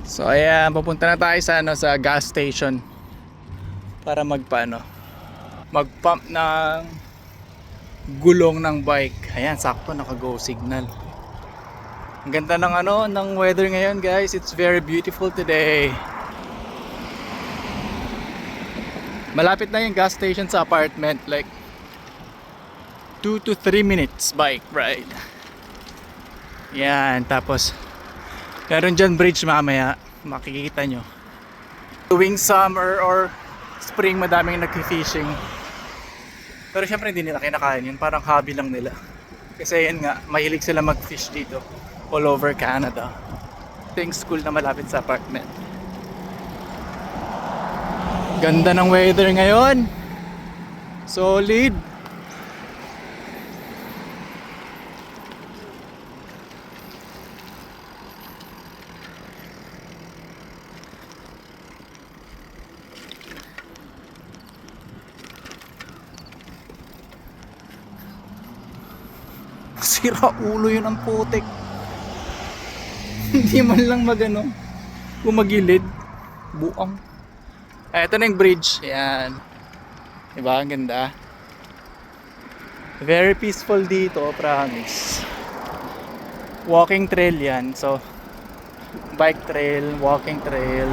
So ayan, papunta na tayo sa sa gas station para mag-pump ng gulong ng bike. Ayan, sakto naka-go signal. Ang ganda ng ng weather ngayon, guys. It's very beautiful today. Malapit na yung gas station sa apartment, like 2 to 3 minutes bike ride. Yan, tapos meron dyan bridge mamaya, makikita nyo. Tuwing summer or spring, madaming nag-fishing. Pero syempre hindi nila kinakain yun, parang hobby lang nila. Kasi yan nga, mahilig sila mag-fish dito all over Canada. Ito yung school na malapit sa apartment. Ganda ng weather ngayon. Solid. Sira ulo yun ang putik. Hindi man lang gumagilid. Buang. Ito na yung bridge. Ayan. Diba? Ang ganda. Very peaceful dito, promise. Walking trail yan. So, bike trail, walking trail.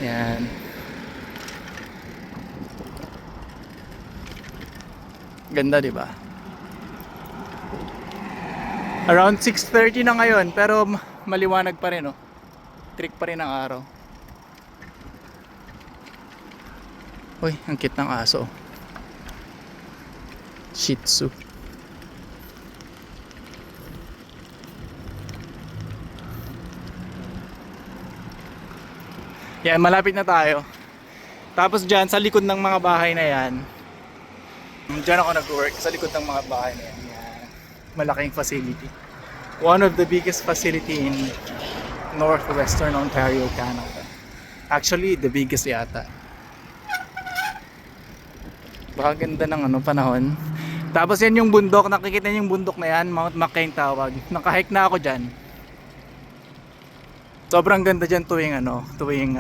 Ayan. Ganda, diba? Around 6:30 na ngayon, pero maliwanag pa rin, oh. Trick pa rin ang araw. Uy, ang cute ng aso. Shih Tzu. Yan, malapit na tayo. Tapos dyan, sa likod ng mga bahay na yan, dyan ako nag-work, sa likod ng mga bahay na yan. Malaking facility. One of the biggest facility in northwestern Ontario, Canada. Actually, the biggest yata. Baka ganda ng panahon. Tapos yan yung bundok, nakikita niyo yung bundok na yan, Mount McCain tawag. Nakahike na ako dyan. Sobrang ganda dyan tuwing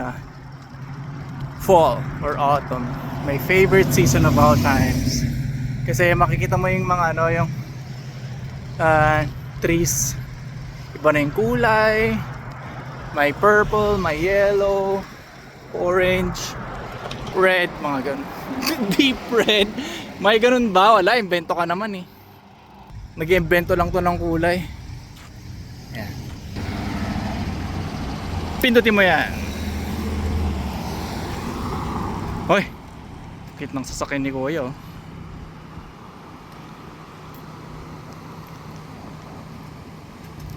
fall or autumn. My favorite season of all times. Kasi makikita mo yung mga yung trees, iba na yung kulay, may purple, may yellow, orange, red, mga ganun. Deep red, may ganun ba? Wala, invento ka naman eh. Nag-invento lang to ng kulay. Yan, pindutin mo yan. Hoy, kit ng sasakyan ni Kuya, oh.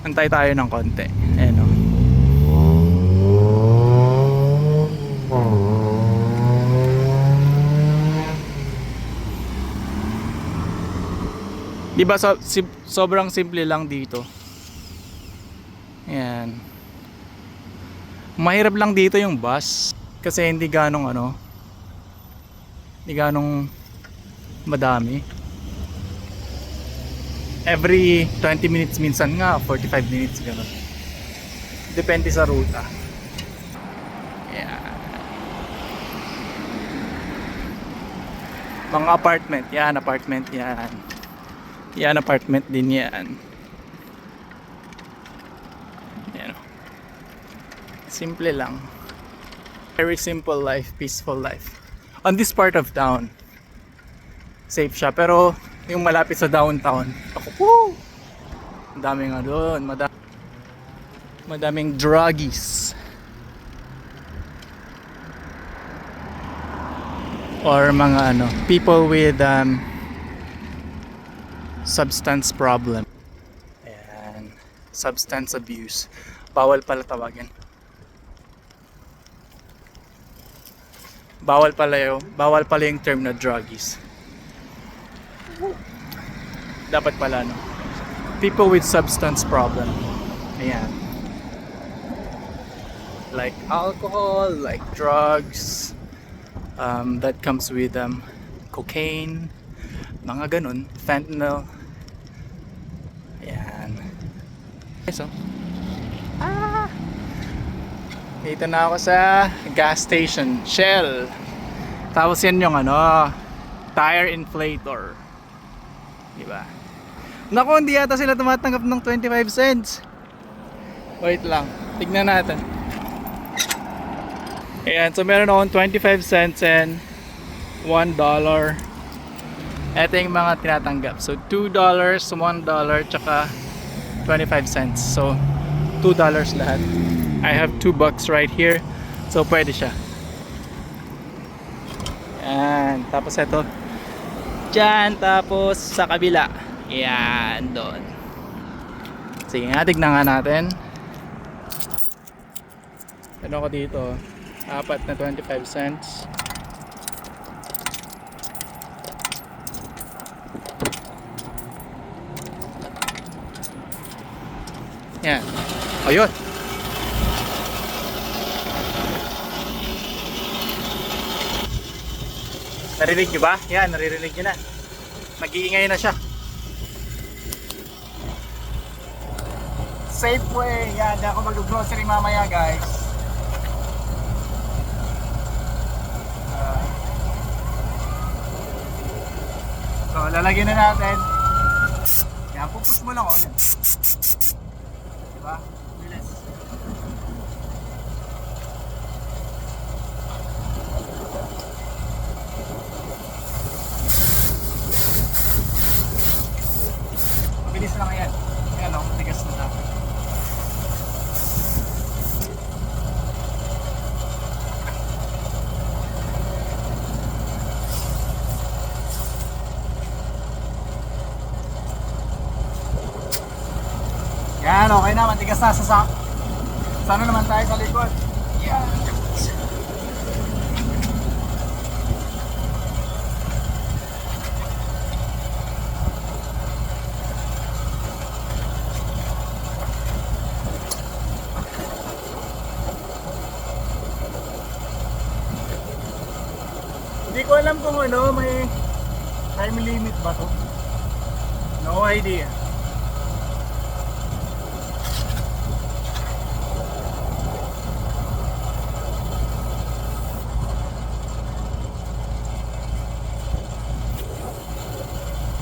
Antay tayo ng konti. Ayan, o. Diba sobrang simple lang dito. Ayan. Mahirap lang dito yung bus. Kasi hindi ganong madami. Every 20 minutes, minsan nga 45 minutes, gano'n. Depende sa ruta. Yeah. Mga apartment yan, yan apartment din yan. Yan. Simple lang. Very simple life, peaceful life. On this part of town, safe siya, pero yung malapit sa downtown, ako po, madaming doon, madaming druggies or mga people with substance problem. Ayan, substance abuse, bawal pala tawagin, bawal pala yung term na druggies. Dapat pala people with substance problem. Ayan. Like alcohol, like drugs, that comes with cocaine, mga ganun, fentanyl. Ayan. So, Dito na ako sa gas station, Shell. Tapos yan yung ano, tire inflator. Diba? Naku, hindi yata sila tumatanggap ng 25 cents. Wait lang, tignan natin. Ayan, so meron akong 25 cents and $1. Ito yung mga tinatanggap. So $2, $1, tsaka 25 cents. So $2 lahat. I have $2 right here. So pwede siya. Yan. Tapos ito. Diyan. Tapos sa kabila. Yan. Doon. Sige nga. Tignan nga natin. Ano ko dito? Apat na 25 cents. Yan. Ayun. Narinig nyo ba? Yan, naririnig nyo na. Nag-iingay na siya. Safeway. Yan, di ako mag-grocery mamaya, guys. So, lalagyan na natin. Yan, pupus mo lang, oh. Yan. Diba? Bilis. Mabilis lang yan. Ayan o, matigas na dapat. Yan, okay na, matigas na sa sana naman tayo sa likod. Yan. Hindi ko alam kung ano, may time limit ba to? No idea.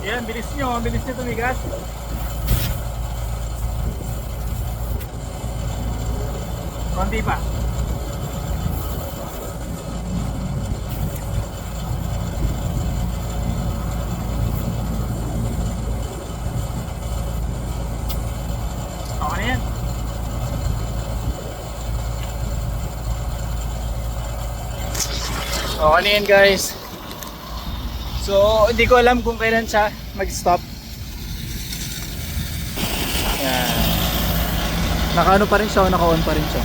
Yan, bilis nyo tumigas. Konti pa. Okay na yan. Okay na yan, guys. So, hindi ko alam kung kailan siya mag-stop. Yan. Naka-ano pa rin siya o naka-on pa rin siya.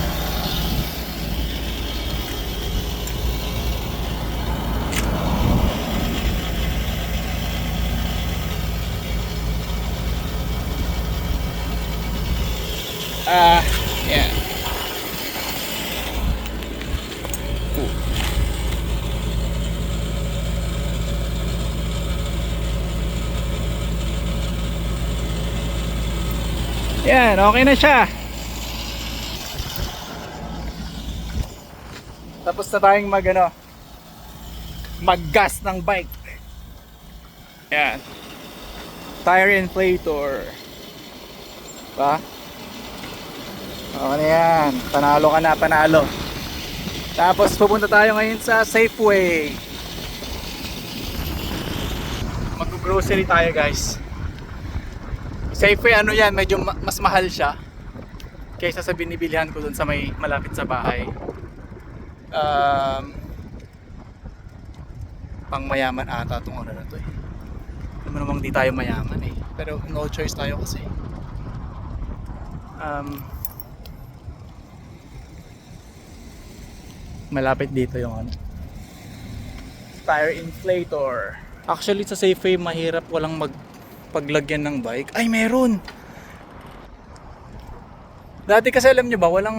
Yeah. Yan, okay na siya. Tapos na tayong mag-gas ng bike. Yan. Tire inflator. Diba? Okay na yan. Panalo ka na, panalo. Tapos pupunta tayo ngayon sa Safeway. Mag-grocery tayo, guys. Safeway, ano yan, medyo mas mahal siya kaysa sa binibilihan ko dun sa may malapit sa bahay. Pang mayaman ata itong ano na to eh. Alam mo namang di tayo mayaman eh. Pero no choice tayo kasi. Malapit dito yung ano, tire inflator. Actually sa Safeway mahirap walang paglagyan ng bike. Ay, meron! Dati kasi alam nyo ba, walang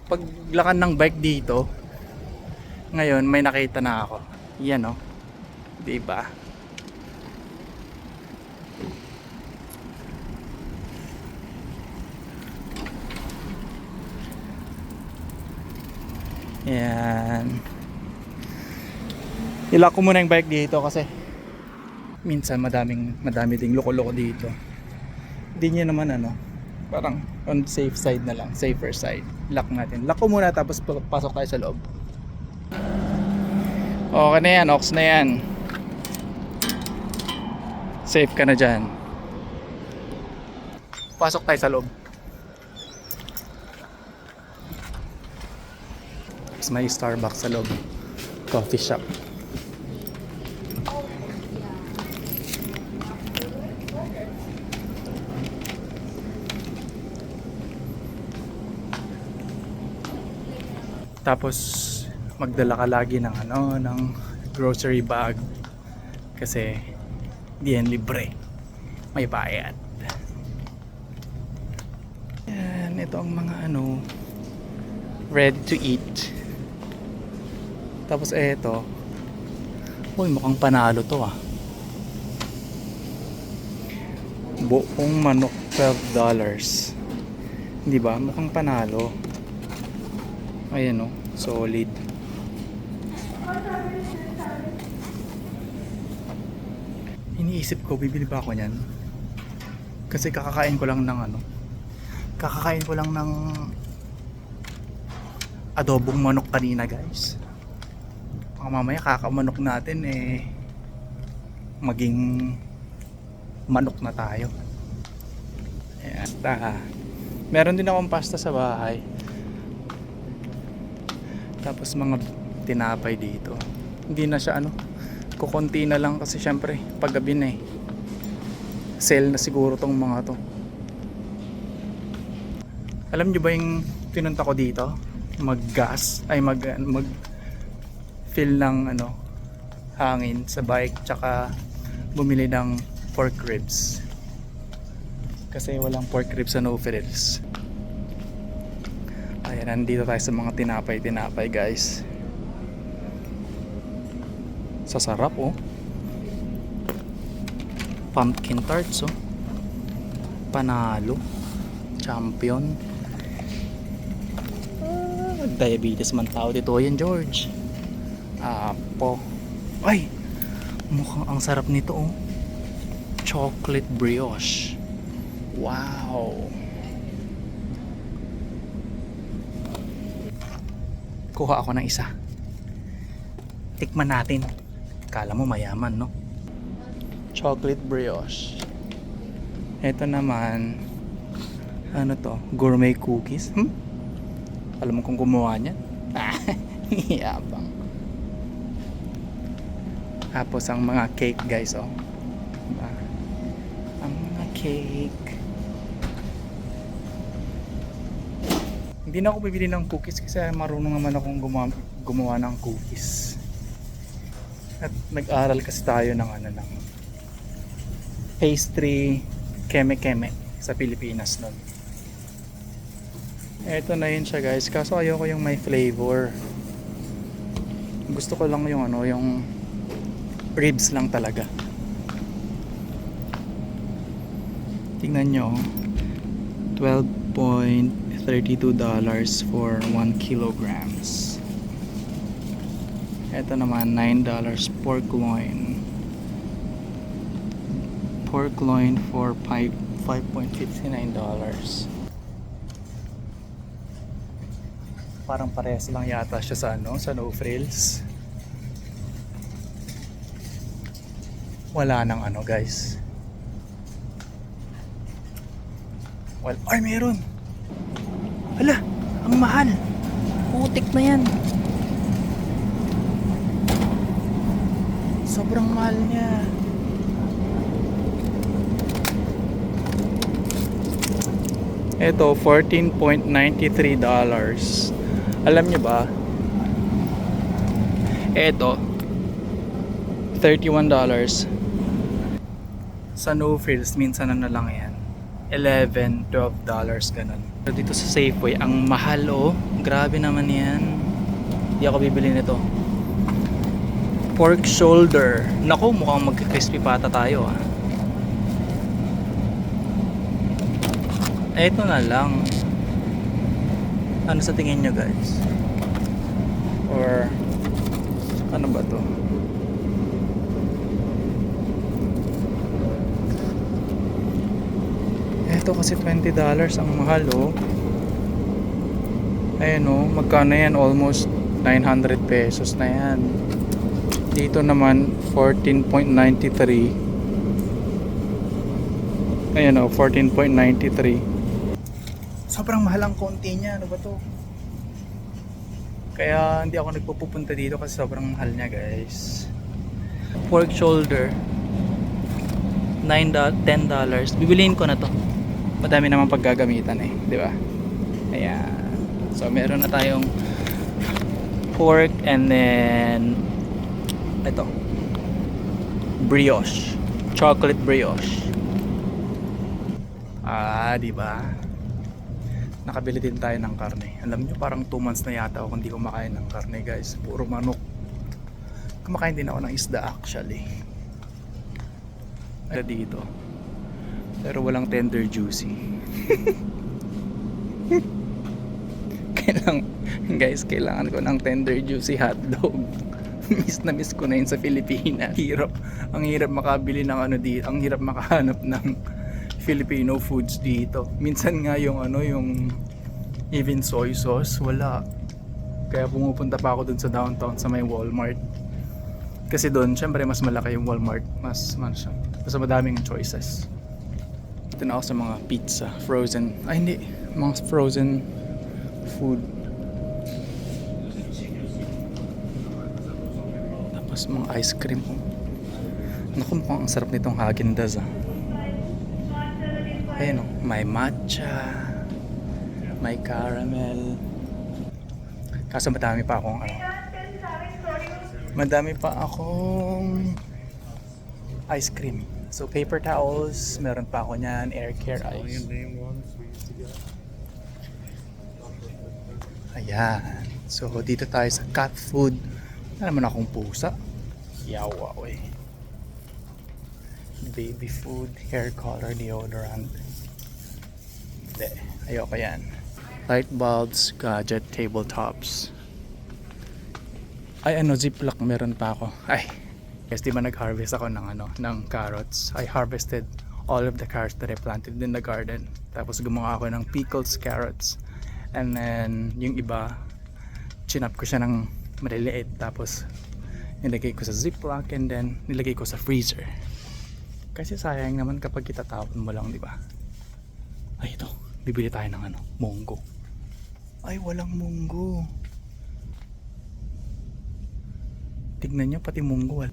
paglakan ng bike dito. Ngayon, may nakita na ako. Yan o. Diba? Ayan. Ilak ko muna yung bike dito kasi minsan madami ding loko-loko dito. Hindi niya naman parang on safe side na lang, safer side. Lock natin. Lock ko muna tapos pasok tayo sa loob. Okay na yan, ox na yan. Safe ka na dyan. Pasok tayo sa loob. Tapos may Starbucks sa loob. Coffee shop. Tapos magdala ka lagi ng ng grocery bag kasi di yan libre, may bayad. Yan, ito ang mga ready to eat. Tapos eto, uy, mukhang panalo to buong manok, $12. Di ba? Mukhang panalo. Ayan solid. Iniisip ko, bibili ba ako niyan? Kasi kakakain ko lang ng adobong manok kanina, guys. Mamaya kakamanok natin maging manok na tayo. Ayan. Meron din akong pasta sa bahay. Tapos mga tinapay dito. Hindi na siya kukunti na lang kasi syempre paggabi na sale na siguro tong mga to. Alam nyo ba yung pinunta ko dito? Mag-gas ay mag fill ng hangin sa bike, tsaka bumili ng pork ribs. Kasi walang pork ribs sa No Frills. Ayan, nandito tayo sa mga tinapay guys. Sasarap pumpkin tarts panalo, champion. Diabetes man tao dito yan, George. Apo, ay, mukhang ang sarap nito chocolate brioche. Wow. Kuha ako ng isa. Tikman natin. Kala mo mayaman, no? Chocolate brioche. Ito naman, gourmet cookies. Alam mo kung gumawa niyan? Yabang. Tapos ang mga cake, guys, diba? Ang mga cake. Hindi na ako bibili ng cookies kasi marunong naman akong gumawa ng cookies. At nag-aral kasi tayo ng pastry keme-keme sa Pilipinas nun. Eto na yun siya, guys. Kaso ayoko yung may flavor. Gusto ko lang yung yung ribs lang talaga. Tingnan nyo, $12.32 for 1 kilograms. Ito naman $9 pork loin. Pork loin for $5.59. Parang parehas lang yata siya sa sa No Frills. Wala nang guys. Well, ay meron. Hala, ang mahal. Putik na yan. Sobrang mahal niya. Ito, $14.93. Alam niyo ba? Ito, $31. Sa No Frills, minsan na lang yan. $11, $12, ganun. Pero dito sa Safeway, ang mahal grabe naman yan. Hindi ako bibili nito. Pork shoulder. Naku, mukhang magka-crispy pata tayo Ito na lang. Ano sa tingin nyo, guys? Or ano ba to? Ito kasi $20 ang mahal oh. Ayan oh, magkano yan? Almost 900 pesos na yan. Dito naman 14.93. Ayan oh, 14.93. Sobrang mahal ang konti niya. Ano ba to? Kaya hindi ako nagpupunta dito kasi sobrang mahal niya, guys. Pork shoulder $10. Bibiliin ko na to. Madami naman paggagamitan eh, di ba? Ayan. So meron na tayong pork and then ito. Brioche. Chocolate brioche. Di ba? Nakabili din tayo ng karne. Alam niyo parang 2 months na yata ako hindi kumakain ng karne, guys. Puro manok. Kumakain din ako ng isda actually. Dito. Pero walang tender juicy. Kailangan ko ng tender juicy hotdog. Miss na miss ko na yun sa Pilipinas. Ang hirap makabili ng ano dito. Ang hirap makahanap ng Filipino foods dito. Minsan nga yung even soy sauce, wala. Kaya pumupunta pa ako dun sa downtown sa may Walmart. Kasi doon, syempre mas malaki yung Walmart. Mas madaming choices. Ito na ako sa mga pizza, frozen. Ay hindi, mga frozen food. Tapos mga ice cream. Naku, mukhang ang sarap nitong Häagen-Dazs ah. Ayun oh, may matcha, may caramel. Kaso madami pa akong ice cream. So paper towels, meron pa ako niyan, air care ice. Ayan. So dito tayo sa cat food. Wala naman akong pusa. Yawa eh. Baby food, hair color, deodorant. Hindi, ayoko yan. Light bulbs, gadget, tabletops. Ay Ziploc meron pa ako. Ay, guys, di ba nag-harvest ako ng carrots? I harvested all of the carrots that I planted in the garden. Tapos gumawa ako ng pickled carrots. And then, yung iba, chinap ko siya ng maliliit. Tapos, nilagay ko sa Ziploc and then nilagay ko sa freezer. Kasi sayang naman kapag itatapon mo lang, di ba? Ay, ito. Bibili tayo ng munggo. Ay, walang munggo. Tignan nyo, pati munggo.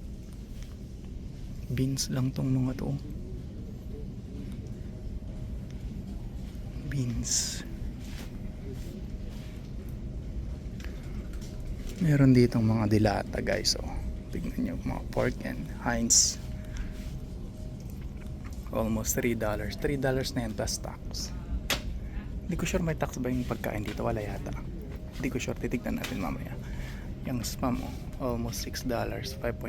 Beans lang tong mga to. Beans. Meron ditong mga dilata, guys. Oh. Tignan nyo, mga pork and Heinz. Almost $3. $3 na yan plus tax. Hindi ko sure may tax ba yung pagkain dito. Wala yata. Hindi ko sure. Titignan natin mamaya. Yung spam almost $6. 5.99.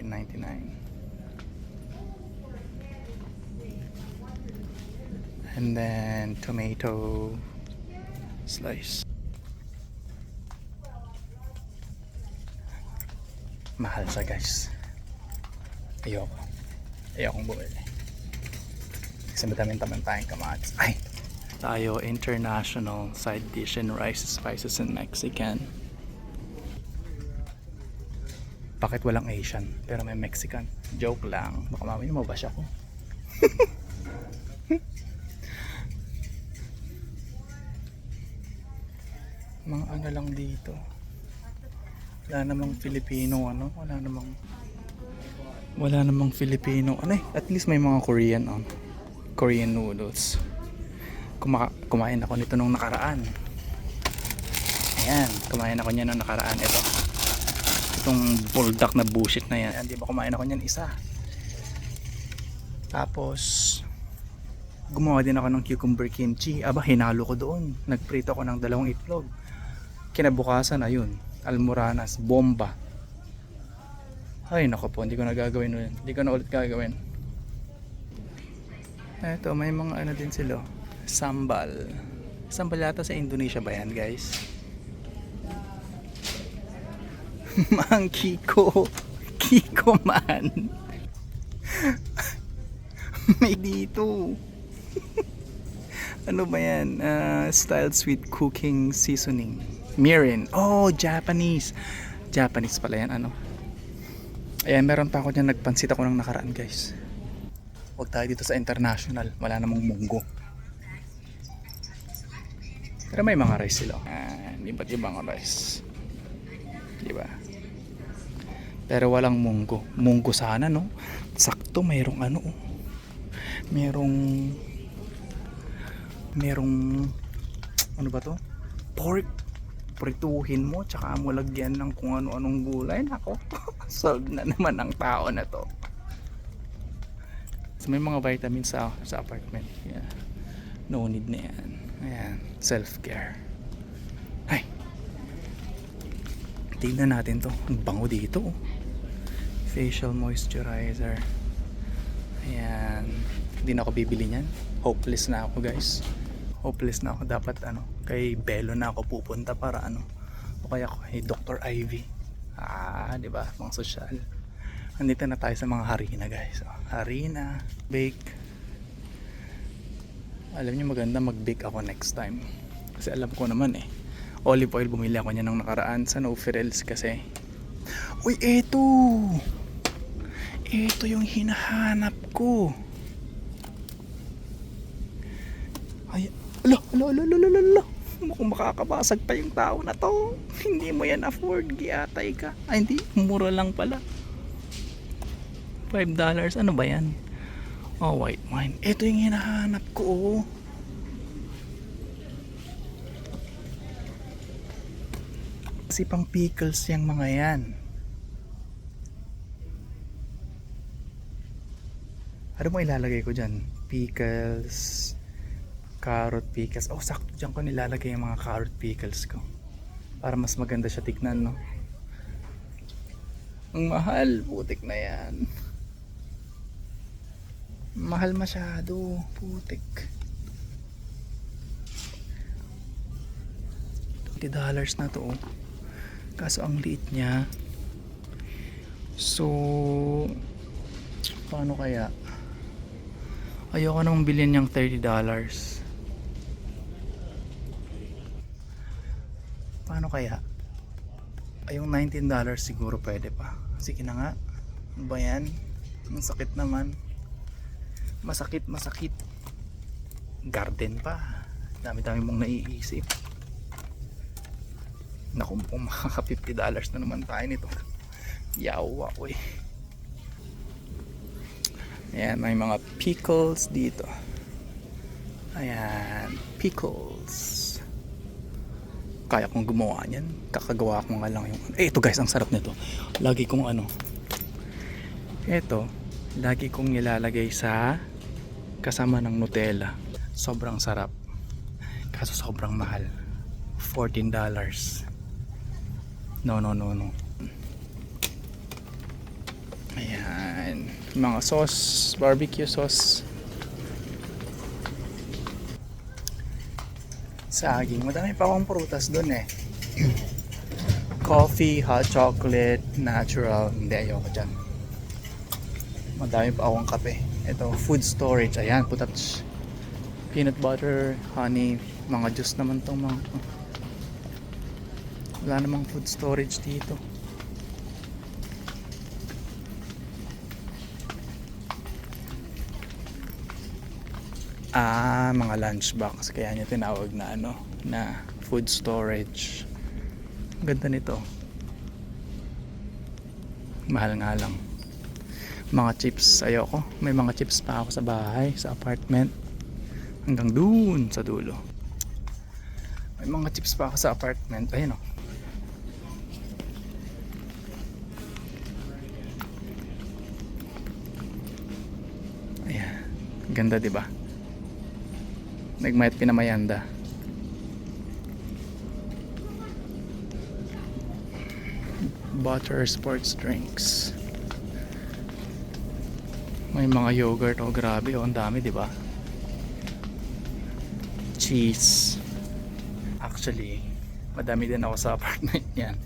And then tomato slice. Mahal sa guys. Ayokong bumili. Kasi madaming taman tayong kamatis. Ay! Tayo international side dish and rice, spices and Mexican. Bakit walang Asian pero may Mexican? Joke lang. Baka mamaya mabash ako. Mga lang dito. Wala namang Filipino wala namang Filipino. At least may mga Korean noodles. Kumain ako nito nung nakaraan. Ayan, kumain ako niyan nung nakaraan. Itong bulldog na bullshit na yan. Di ba kumain ako niyan isa? Tapos gumawa din ako ng cucumber kimchi. Hinalo ko doon. Nagprito ako ng 2 itlog. Kinabukasan, ayun, almoranas, bomba. Ay nako po, hindi ko na gagawin ulit. Hindi ko na ulit gagawin. Eto, may mga din sila. Sambal. Sambal yata sa Indonesia ba yan, guys? Mang Kiko. Kiko man. May dito. Ano ba yan? Style sweet cooking seasoning. Mirin. Oh, Japanese. Japanese pala yan. Ano? Ayan, meron pa ako dyan. Nagpansit ako ng nakaraan, guys. Huwag tayo dito sa international. Wala namang munggo. Pero may mga rice sila. Iba't ibang rice. Diba? Pero walang munggo. Munggo sana, no? Sakto, mayroong ano. Merong ano ba to? Pork. Prituhin mo, tsaka mo lagyan ng kung ano-anong gulay. Nako, solve na naman ang tao na to. So, may mga vitamins sa apartment. Yeah. No need na yan. Ayan, self-care. Ay, tignan natin to. Ang bango dito. Facial moisturizer. Ayan. Hindi na ako bibili niyan. Hopeless na ako, guys. Hopeless na ako. Dapat kay Bello na ako pupunta para o kaya kay Dr. Ivy. Di ba? Mga sosyal. Andito na tayo sa mga harina, guys. Harina, bake. Alam niyo, maganda mag-bake ako next time. Kasi alam ko naman olive oil, bumili ako niya nung nakaraan sa No Frills kasi. Uy, eto! Ito yung hinahanap ko. Ay, alo. Mukhang makakabasag pa yung tao na to. Hindi mo yan afford, giatay ka. Ay, hindi, mura lang pala. $5. Ano ba yan? Oh, white wine. Ito yung hinahanap ko, oh. Kasi pang pickles yung mga yan. Ano mo ilalagay ko dyan? Pickles, carrot pickles. Oh, sakto dyan ko nilalagay yung mga carrot pickles ko. Para mas maganda siya tignan, no? Ang mahal, putik na yan. Mahal masyado, putik. $20 na to, oh. Kaso ang liit niya. So, paano kaya? Ayoko namang bilhin niyang $30. Paano kaya? Ay, yung $19 siguro pwede pa. Sige na nga. Ano ba yan? Ang sakit naman. Masakit. Garden pa. Dami-dami mong naiisip. Naku, kung makaka $50 na naman tayo nito. Yawa, uy. Ayan, may mga pickles dito. Ayan, pickles. Kaya kong gumawa niyan. Kakagawa ko nga lang yung... ito guys, ang sarap nito. Lagi kong ito, lagi kong nilalagay sa kasama ng Nutella. Sobrang sarap. Kaso sobrang mahal. $14. No. Ayan. Mga sauce, barbecue sauce. Saging. Madami pa akong prutas dun Coffee, hot chocolate, natural. Hindi, ayoko dyan. Madami pa akong kape. Ito, food storage. Ayan, putats. Peanut butter, honey. Mga juice naman tong mga... wala namang food storage dito. Mga lunchbox. Kaya niya tinawag na na food storage. Ganda nito. Mahal nga lang. Mga chips, ayoko. May mga chips pa ako sa bahay, sa apartment. Hanggang dun sa dulo. May mga chips pa ako sa apartment. Ayun Ayan. Ganda, diba? Nagmayat pinamayanda. Butter sports drinks. May mga yogurt. Oh, grabe. Oh, ang dami, diba? Cheese. Actually, madami din ako sa apartment yan.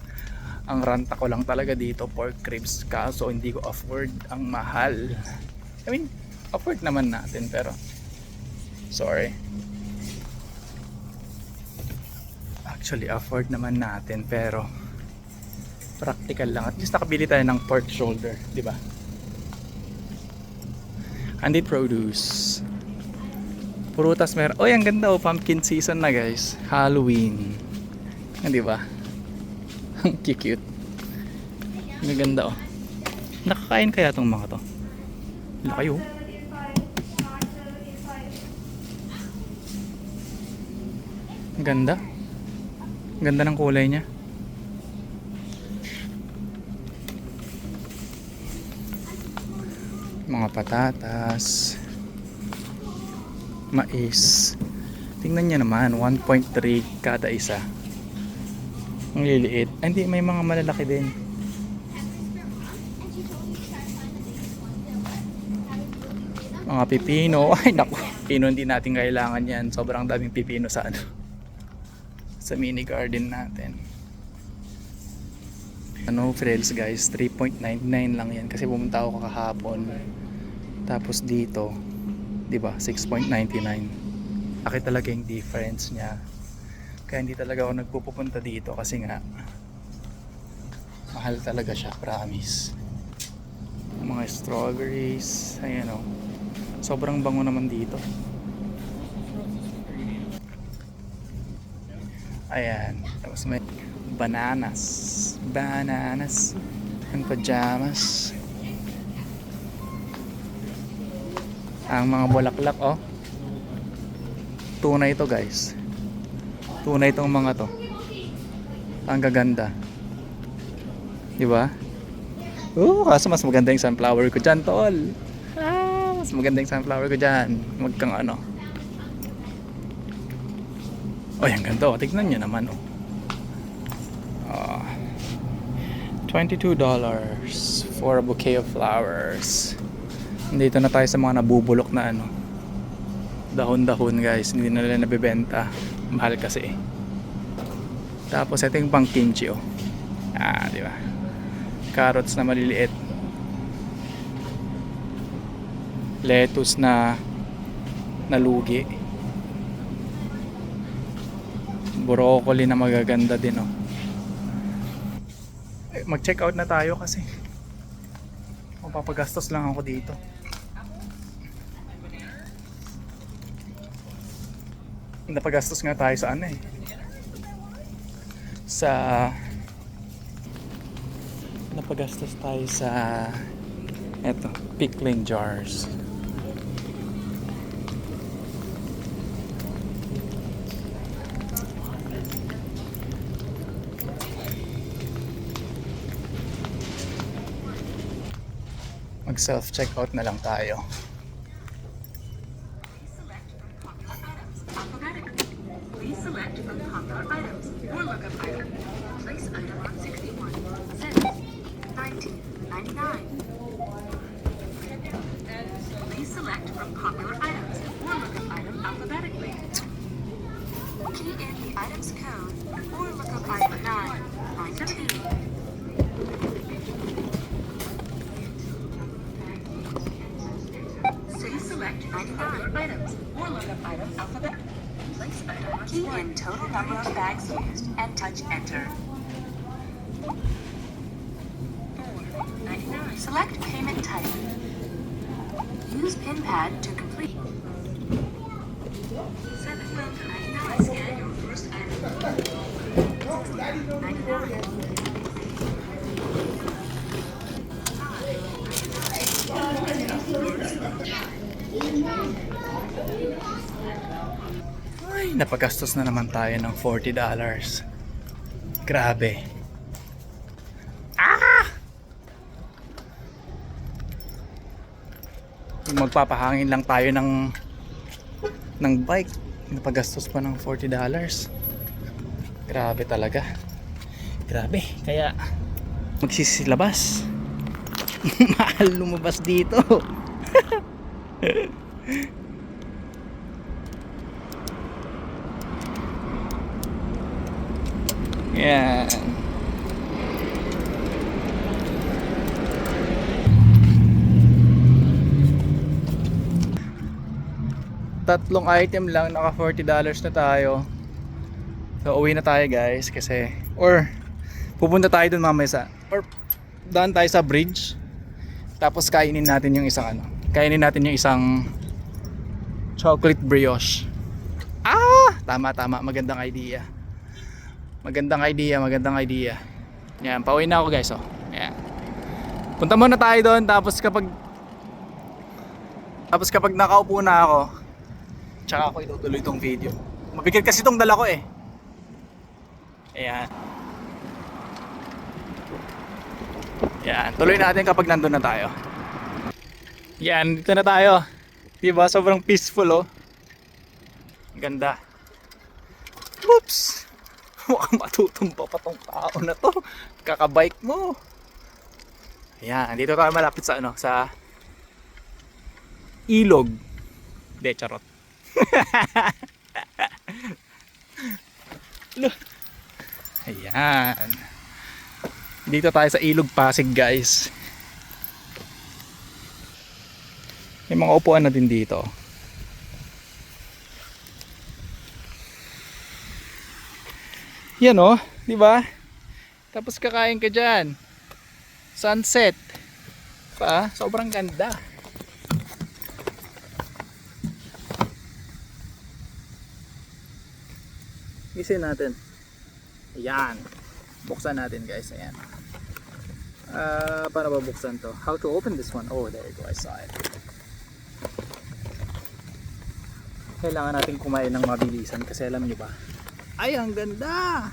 Ang ranta ko lang talaga dito pork ribs, kaso hindi ko afford, ang mahal. I mean, afford naman natin pero sorry. Actually, afford naman natin pero practical lang. At least nakabili tayo ng pork shoulder, di ba? Andit produce. Prutas meron. Oy, ang ganda oh, pumpkin season na guys. Halloween. Di ba? Ang cute. Ang ganda oh. Nakakain kaya tong mga to? Laki oh. Ang ganda. Ang ganda ng kulay niya. Mga patatas, mais. Tingnan niyo naman, 1.3 kada isa. Ang liliit. Ay, hindi, may mga malalaki din. Mga pipino. Ay naku, pipino hindi natin kailangan yan. Sobrang daming pipino sa ano, sa mini garden natin. Ano, frills guys, 3.99 lang yan kasi pumunta ako kahapon. Tapos dito, 'di ba, 6.99. Laki talaga yung difference niya. Kaya hindi talaga ako nagpupunta dito kasi nga mahal talaga siya, promise. Mga strawberries, ayan oh. Sobrang bango naman dito. Ayan, tapos may bananas and pajamas. Ang mga bulaklak oh, tunay to guys, tunay tong mga to. Ang gaganda, di ba? Kaso mas maganda yung sunflower ko dyan tol. Mas maganda yung sunflower ko dyan. Huwag kang ano. Ang ganda oh, tignan nyo naman oh. $22 for a bouquet of flowers. Dito na tayo sa mga nabubulok na ano, dahon-dahon guys, hindi na nila nabibenta, mahal kasi. Tapos ito yung pang kimchi oh. Di ba? Carrots na maliliit. Lettuce na nalugi. Broccoli na magaganda din oh. Mag-check out na tayo kasi mapapagastos lang ako dito. Napagastos nga tayo sa ano eh, napagastos tayo sa eto, pickling jars. Mag self-checkout na lang tayo. Please select from popular items or look up item. Place item on 61 cents. 19.99. Please select from popular items or look up item alphabetically. Key in the item's code or look up item 9.92. Select 99 items or look up item alphabet. Place item on key in total number of bags used and touch enter. 4.99. Select payment type. Use pin pad to complete. 7.99. Scan your first item. 99. Ay, napagastos na naman tayo ng $40. Grabe. Magpapahangin lang tayo ng bike, napagastos pa ng $40. Grabe talaga. Grabe, kaya magsisilabas. Mahal lumabas dito. Yan. tatlong item lang, naka $40 na tayo. So uwi na tayo guys kasi, or pupunta tayo dun mamaya or daan tayo sa bridge. Tapos kainin natin yung isang chocolate brioche. Tama, magandang idea. Magandang idea. Yan, pauwi na ako guys, oh. Yan. Punta muna tayo doon, tapos kapag nakaupo na ako, tsaka ako itutuloy tong video. Mabigat kasi tong dala ko eh. Ayan. Yan, tuloy natin kapag nandun na tayo. Yan, dito na tayo. Diba? Sobrang peaceful, oh. Ganda. Whoops! Mukhang matutumba pa tong tao na to. Kakabike mo. Ayan, dito tayo malapit sa sa ilog. De, charot. Ayan. Dito tayo sa Ilog Pasig guys. May mga upuan na din dito. Yan oh, di ba? Tapos kakain ka diyan. Sunset. Pa, sobrang ganda. Gisin natin. Ayan. Buksan natin guys. Ayan. Paano ba buksan to? How to open this one? Oh, there you go. I saw it. Kailangan natin kumain ng mabilisan kasi alam nyo ba? Ay, ang ganda!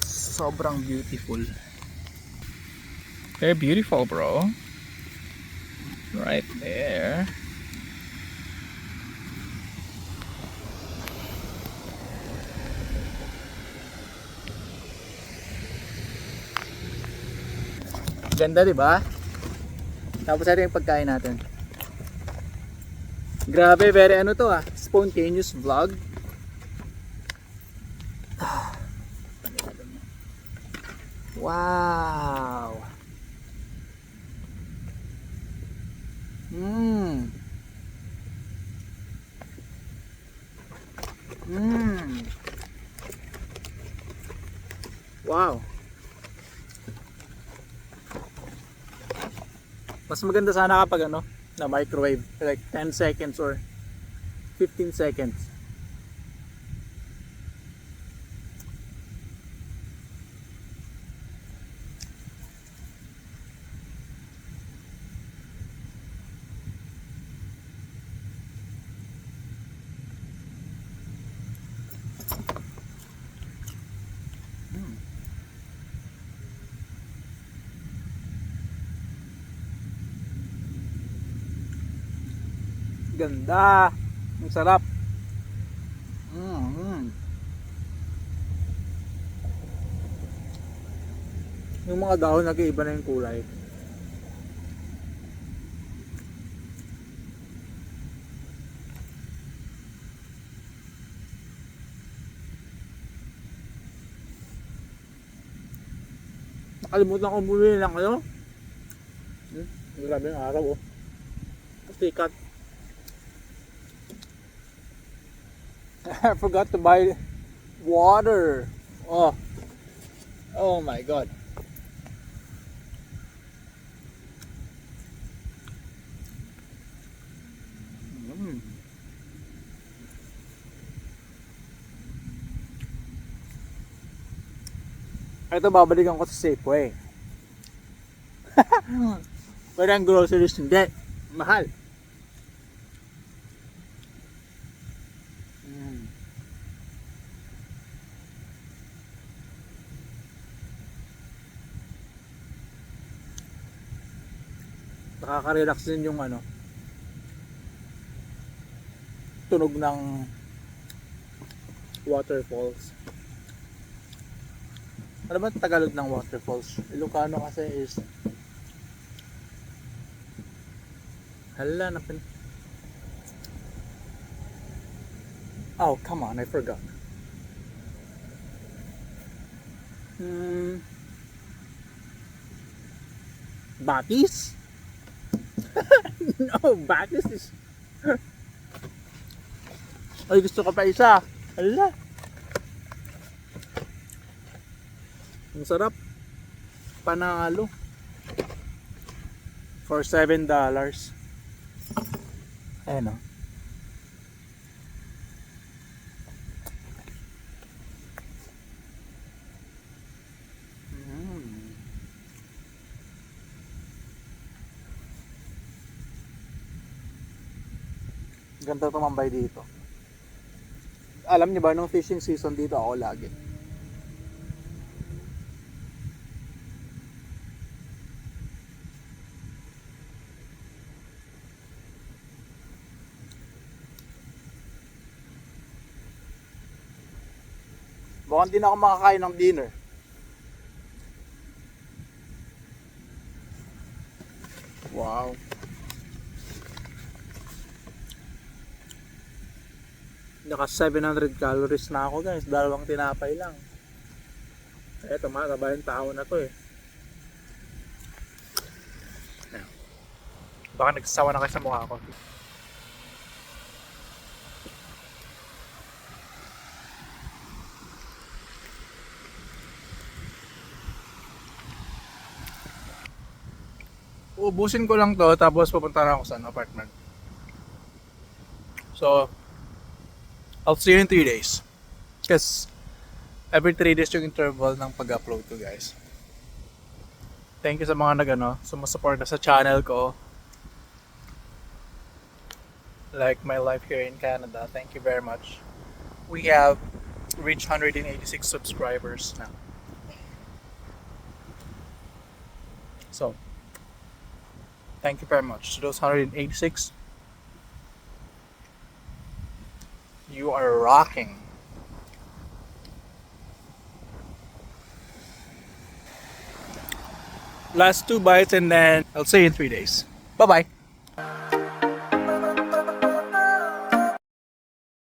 Sobrang beautiful. Very beautiful, bro. Right there. Ganda, di ba? Tapos ito yung pagkain natin. Grabe, very ano to spontaneous vlog. Wow. Wow. Mas maganda sana kapag na microwave like 10 seconds or 15 seconds. Ganda. Ang sarap. Yung mga dahon nag-iiba na yung kulay. Nakalimutan ko bumili lang grabe yung araw sikat. I forgot to buy water. Oh my god. Ito babalikan ko sa Safeway. Pero ang groceries hindi. Mahal. Nakaka-relax din yung tunog ng waterfalls. Ano ba Tagalog ng waterfalls? Ilocano kasi is oh, come on, I forgot. Batis? No, back is this. Ay, gusto ko pa isa. Ala. Ang sarap. Panalo. For $7. Ayan o. Ganda tumambay dito. Alam niyo ba, nung fishing season dito ako lagi. Mukhang di na ako makakain ng dinner. Wow. Naka 700 calories na ako guys, dalawang tinapay lang. Eto, mataba yung tao na to eh. Baka nagsasawa na kayo sa mukha ko. Ubusin ko lang to, tapos pupunta na ako sa apartment. So, I'll see you in 3 days. Because every 3 days yung interval ng pag-upload ko, guys. Thank you sa mga sumusuporta sa channel ko. Like my life here in Canada. Thank you very much. We have reached 186 subscribers now. So, thank you very much to those 186. You are rocking. Last 2 bites and then I'll see you in 3 days. Bye-bye.